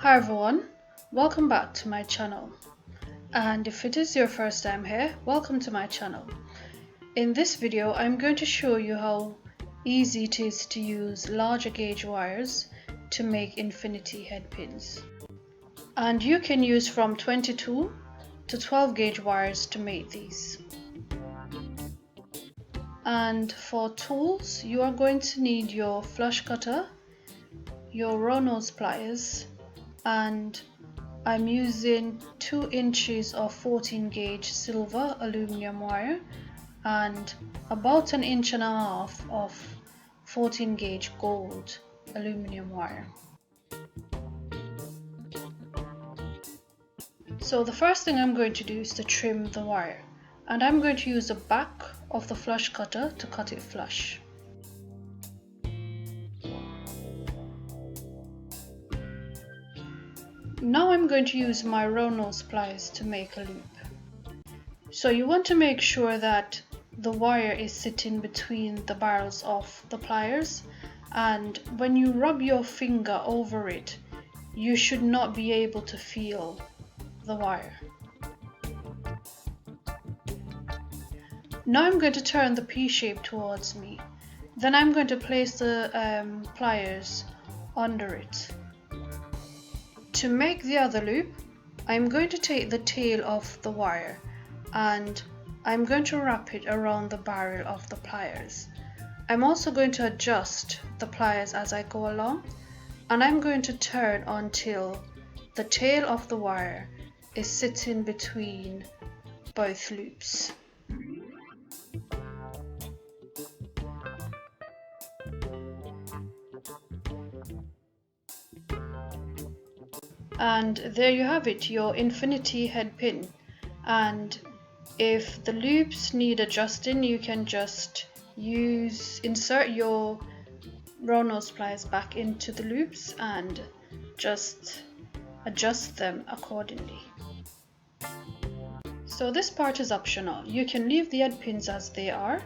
Hi everyone, welcome back to my channel, and if it is your first time here, welcome to my channel. In this video I'm going to show you how easy it is to use larger gauge wires to make infinity head pins. And you can use from 22 to 12 gauge wires to make these. And for tools, you are going to need your flush cutter, your row nose pliers, and I'm using 2 inches of 14 gauge silver aluminium wire and about 1.5 inches of 14 gauge gold aluminium wire. So the first thing I'm going to do is to trim the wire, and I'm going to use the back of the flush cutter to cut it flush. Now I'm going to use my row nose pliers to make a loop. So you want to make sure that the wire is sitting between the barrels of the pliers, and when you rub your finger over it, you should not be able to feel the wire. Now I'm going to turn the P shape towards me. Then I'm going to place the pliers under it. To make the other loop, I'm going to take the tail of the wire and I'm going to wrap it around the barrel of the pliers. I'm also going to adjust the pliers as I go along, and I'm going to turn until the tail of the wire is sitting between both loops. And there you have it, your infinity head pin. And if the loops need adjusting, you can just insert your row nose pliers back into the loops and just adjust them accordingly. So this part is optional. You can leave the head pins as they are,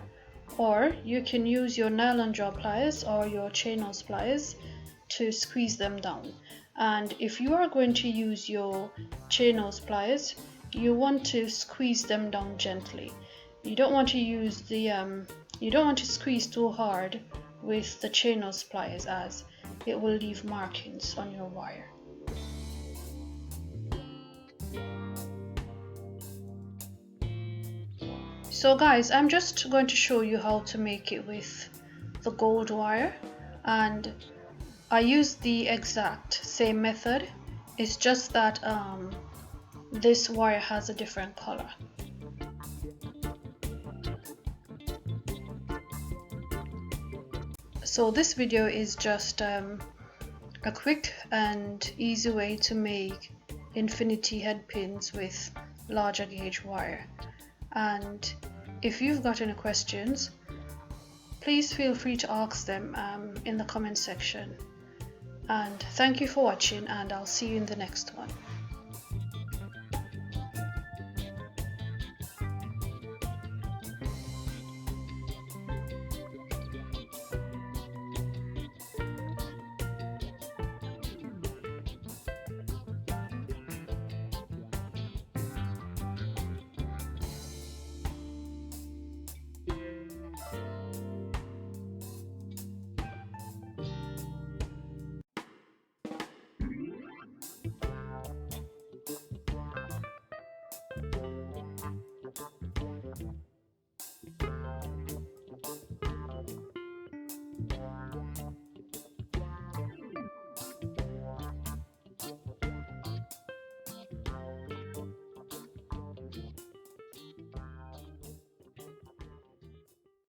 or you can use your nylon jaw pliers or your chain nose pliers to squeeze them down. And if you are going to use your chain nose pliers, you want to squeeze them down gently. You don't want to use you don't want to squeeze too hard with the chain nose pliers, as it will leave markings on your wire. So guys, I'm just going to show you how to make it with the gold wire, and I use the exact same method. It's just that this wire has a different color. So this video is just a quick and easy way to make infinity head pins with larger gauge wire. And if you've got any questions, please feel free to ask them in the comment section. And thank you for watching, and I'll see you in the next one.